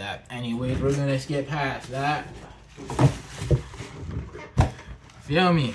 that. Anyways, we're gonna skip past that. Feel me?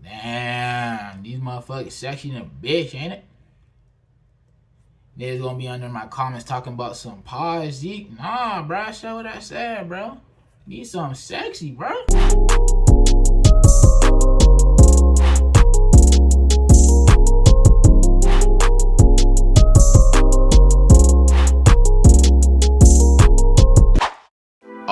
Damn, these motherfuckers sexy than a bitch, ain't it? Niggas gonna be under my comments talking about some 5's. Zeke. Nah, bro, that's not what I said, bro. Need something sexy, bro.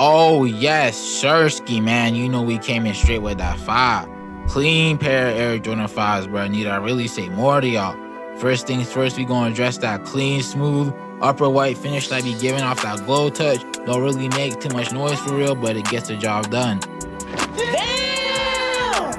Oh yes, Sirski, man. You know we came in straight with that 5. Clean pair of Air Jordan 5's, bro. Need I really say more to y'all? First things first, we gonna address that clean, smooth, upper white finish that be giving off that glow touch. Don't really make too much noise for real, but it gets the job done. Damn!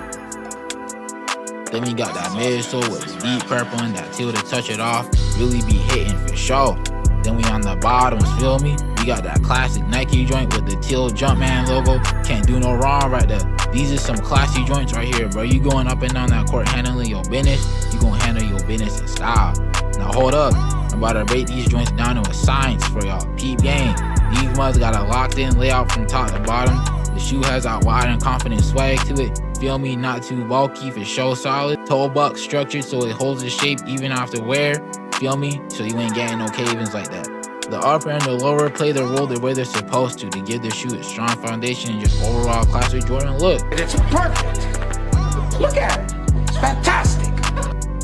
Then we got that midsole with the deep purple and that teal to touch it off. Really be hitting for sure. Then we on the bottoms, feel me? We got that classic Nike joint with the teal Jumpman logo. Can't do no wrong right there. These are some classy joints right here, bro. You going up and down that court handling your business, you gonna handle your business in style. Now hold up, I'm about to break these joints down to a science for y'all. Peep game. These muds got a locked in layout from top to bottom. The shoe has that wide and confident swag to it. Feel me? Not too bulky, for show solid. Toe buck structured so it holds its shape even after wear. Feel me? So you ain't getting no cave-ins like that. The upper and the lower play their role the way they're supposed to give the shoe a strong foundation and just overall classic Jordan look. It's perfect. Look at it. It's fantastic.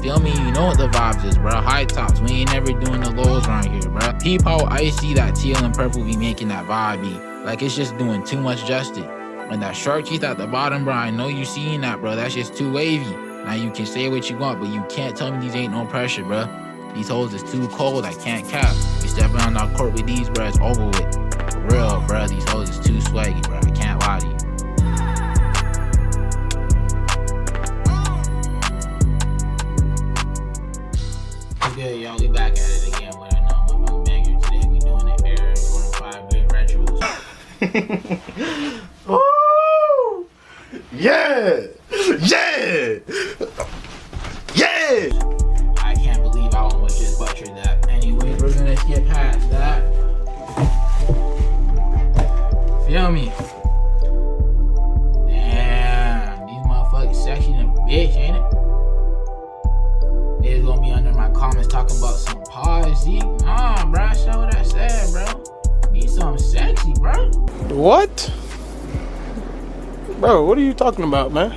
Feel me? You know what the vibes is, bro. High tops. We ain't never doing the lows around here, bro. Peep how icy that teal and purple be making that vibe be. Like it's just doing too much justice. And that shark teeth at the bottom, bro, I know you seeing that, bro. That's just too wavy. Now you can say what you want, but you can't tell me these ain't no pressure, bro. These hoes is too cold, I can't cap. You stepping on our court with these, bro, it's over with. For real, bro, these hoes is too swaggy, bro. I can't lie to you. What's good, y'all? We back at it again with another motherfucking banger. Today we doing the Air Jordan 5 Great Retros. Oh! Yeah! Yeah! Yeah! I can't believe I almost just butchered that. Anyways, we're gonna skip past that. Feel me? Damn, these motherfuckers sexy than a bitch, ain't it? Niggas gonna be under my comments talking about some 5's. Zeke. Nah, bro, that's not what I said, bro. Need something sexy, bro. What? Bro, what are you talking about, man?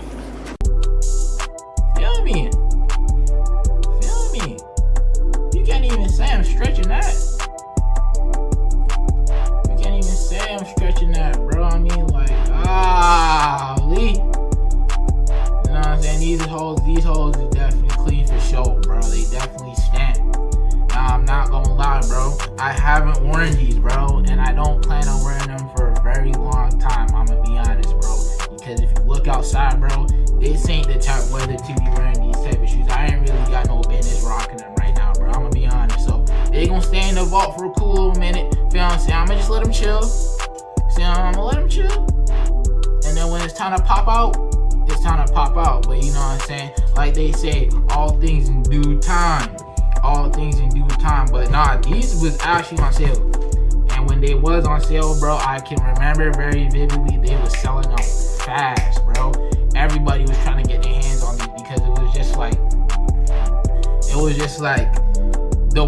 Feel me? You can't even say I'm stretching that. You can't even say I'm stretching that, bro. I mean, like, Lee. You know what I'm saying? These hoes is definitely clean for show, bro. They definitely stand. Now, I'm not gonna lie, bro. I haven't worn these, bro, and I don't plan on wearing them for a very long time. I'm gonna be honest, bro. Because if you look outside, bro, this ain't the type of weather to be wearing these type of shoes. I ain't really got no business rocking them right now, bro. I'm gonna be honest. So they gonna stay in the vault for a cool little minute. Feel what I'm saying? I'm gonna just let them chill. See, I'm gonna let them chill. And then when it's time to pop out, it's time to pop out. But you know what I'm saying? Like they say, all things in due time. All things in due time. But nah, these was actually on sale. And when they was on sale, bro, I can remember very vividly they was selling out fast, bro. Everybody was trying to get their hands on these because it was just like the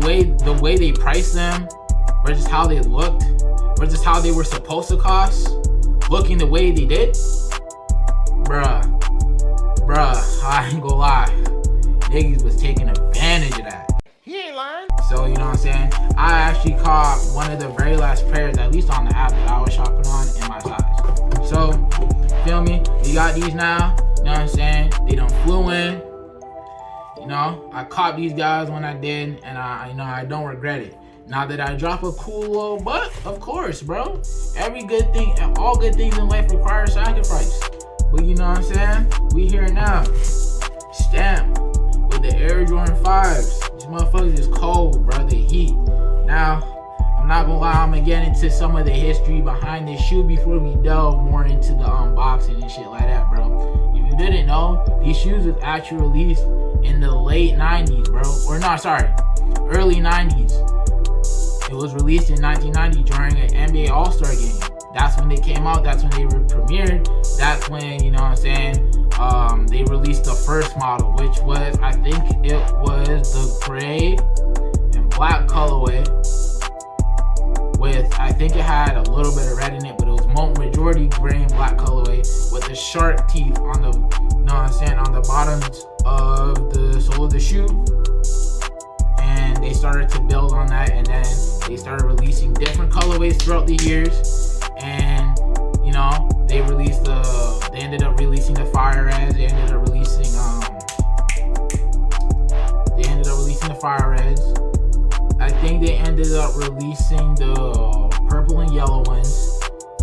way they priced them versus how they looked versus how they were supposed to cost, looking the way they did, bruh, I ain't gonna lie, niggas was taking advantage of that. He ain't lying. So you know what I'm saying? I actually caught one of the very last pairs, at least on the app that I was shopping on, in my size. So, feel me? We got these now. You know what I'm saying? They done flew in. You know, I caught these guys when I did, and I don't regret it. Now that I drop a cool little butt, of course, bro. Every good thing, all good things in life require sacrifice. But you know what I'm saying? We here now. Stamp with the Air Jordan 5's. These motherfuckers is cold, bro. They heat. Now, I'm not gonna lie, I'm gonna get into some of the history behind this shoe before we delve more into the unboxing and shit like that, bro. If you didn't know, these shoes was actually released in the late 90s, bro. Or no, sorry, early 90s. It was released in 1990 during an NBA All-Star game. That's when they came out. That's when they were premiered. That's when, you know what I'm saying, they released the first model, which was, I think it was the gray and black colorway with, I think it had a little bit of red in it, but it was majority gray and black colorway with the shark teeth on the, you know what I'm saying, on the bottoms of the sole of the shoe. And they started to build on that, and then they started releasing different colorways throughout the years. And you know, they ended up releasing the fire reds. They ended up releasing the fire reds. I think they ended up releasing the purple and yellow ones.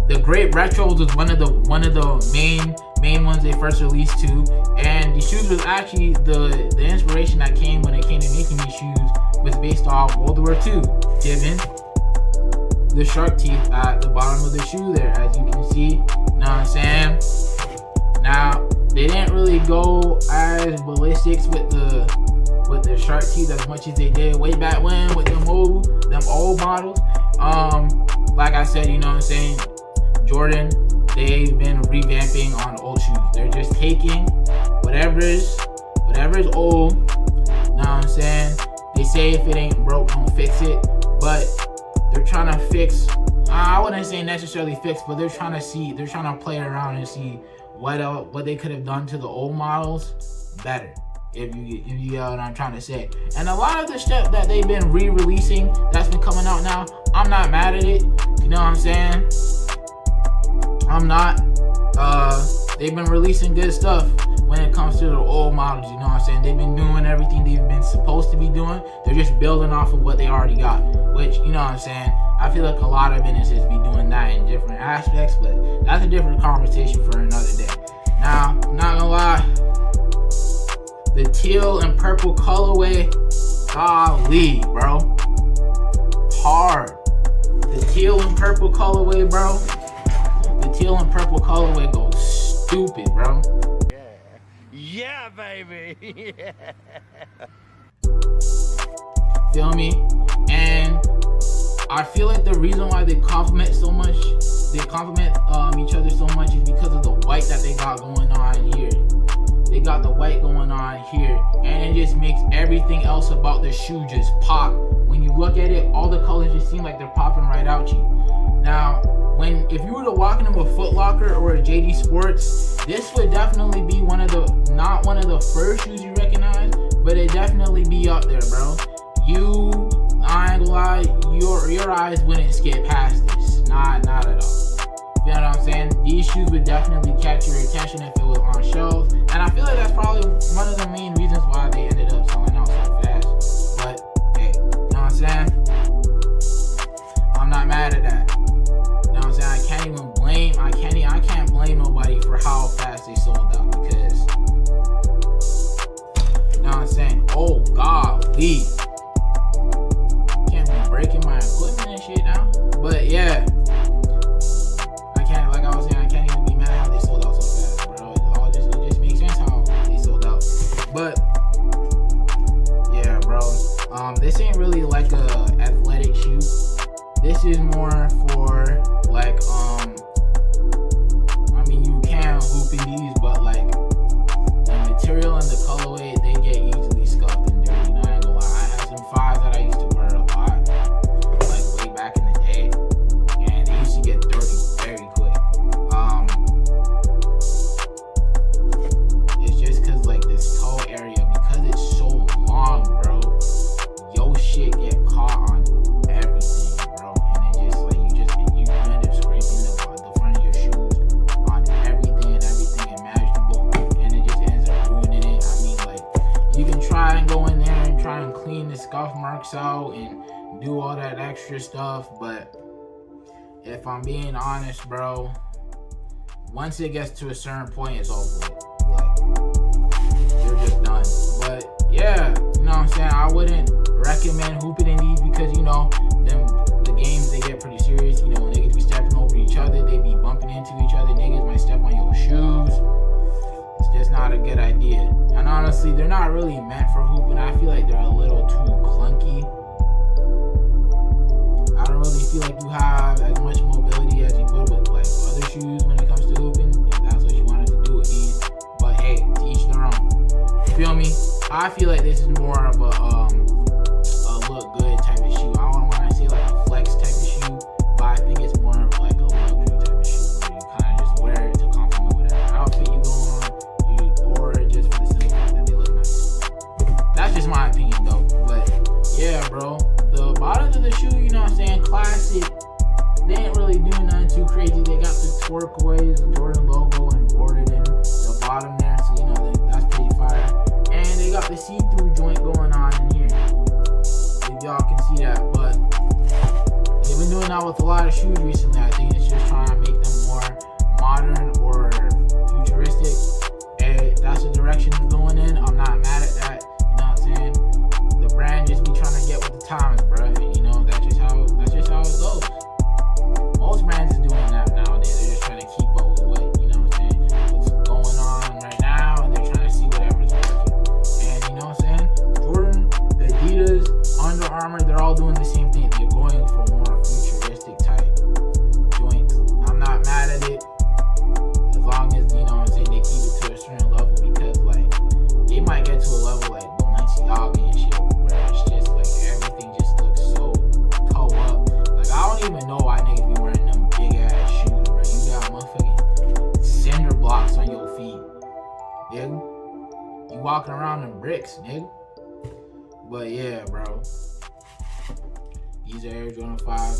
The Grape Retros was one of the main ones they first released too. And these shoes was actually the inspiration that came when it came to making these shoes was based off World War II, given the shark teeth at the bottom of the shoe there, as you can see. You know what I'm saying? Now, they didn't really go as ballistics with the shark teeth as much as they did way back when with them old models. Like I said, you know what I'm saying, Jordan, they've been revamping on old shoes. They're just taking whatever's old, you know what I'm saying? They say if it ain't broke, don't fix it. But they're trying to fix, I wouldn't say necessarily fix, but they're trying to play around and see what they could have done to the old models better. If you get what I'm trying to say. And a lot of the stuff that they've been re-releasing that's been coming out now, I'm not mad at it. You know what I'm saying? I'm not. They've been releasing good stuff when it comes to the old models. You know what I'm saying? They've been doing everything they've been supposed to be doing. They're just building off of what they already got. Which, you know what I'm saying? I feel like a lot of businesses be doing that in different aspects, but that's a different conversation for another day. Now, I'm not gonna lie. The teal and purple colorway, golly, bro. Hard. The teal and purple colorway, bro. The teal and purple colorway goes stupid, bro. Yeah, baby. Yeah. Feel me? And I feel like the reason why they complement each other so much is because of the white that they got going on here. They got the white going on here, and it just makes everything else about the shoe just pop. When you look at it, all the colors just seem like they're popping right out you. Now, if you were to walk into a Foot Locker or a JD Sports, this would definitely be not one of the first shoes you recognize, but it definitely be up there, bro. I ain't gonna lie, your eyes wouldn't skip past this. Not at all. You know what I'm saying? These shoes would definitely catch your attention if it was on shelves. And I feel like that's probably one of the main reasons why they ended up selling out so fast. But, hey, you know what I'm saying? I'm not mad at that. You know what I'm saying? I can't blame nobody for how fast they sold out. Because, you know what I'm saying? Oh, golly. Can't be breaking my equipment and shit now. But, yeah. But yeah, bro, this ain't really like a athletic shoe. This is more for like I mean, you can hoop in these, but like the material and the colorway, they get easily scuffed and dirty. And I ain't gonna lie, I had some 5's that I used to wear a lot, like way back in the day, and they used to get dirty very quick. It's just cause like this toe area, because it's so long, bro, your shit get caught on everything, bro, and it just like you end up scraping the front of your shoes on everything imaginable, and it just ends up ruining it. I mean, like, you can try and go in there and try and clean the scuff marks out and do all that extra stuff, but if I'm being honest, bro, once it gets to a certain point, it's over with. Like, you're just done. But yeah, you know what I'm saying? I wouldn't recommend hooping in these because, you know, the games, they get pretty serious. You know, niggas be stepping over each other, they be bumping into each other, niggas might step on your shoes. It's just not a good idea. And honestly, they're not really meant for hooping. I feel like they're a little too clunky. really feel like you have as much mobility as you would with like other shoes when it comes to hooping. If that's what you wanted to do with these, but hey, to each their own. You feel me? I feel like this is more of a look good type of shoe. I don't want to say like a flex type of shoe, but I think it's more of like a luxury type of shoe where you kind of just wear it to complement whatever outfit you go on, or just for the simple fact that they look nice. That's just my opinion though. But yeah, bro, the bottoms of the shoe, you know what I'm saying, classic. They ain't really doing nothing too crazy. They got the turquoise Jordan logo embroidered in the bottom there, so you know that's pretty fire. And they got the see-through joint going on in here, if y'all can see that. But they've been doing that with a lot of shoes recently. I think it's just trying to make them more modern or futuristic, and that's the direction it's going in. I'm not mad at that. You know what I'm saying? The brand just be trying to get with the times, bro. And you know that's just how it goes. Most brands is doing that nowadays. They're just trying to keep up with what, you know what I'm saying, what's going on right now, and they're trying to see whatever's working. And you know what I'm saying? Jordan, Adidas, Under Armour, they're all doing the same thing. They're going for more futuristic type joints. I'm not mad at it, as long as, you know what I'm saying, they keep it to a certain level, because like they might get to a level like Sleaxzegang and shit where it's just like everything just looks so toe up. Like I don't even know why niggas be wearing them big ass shoes, bro. You got motherfucking cinder blocks on your feet, nigga. You walking around in bricks, nigga. But yeah, bro. These are Air Jordan 5.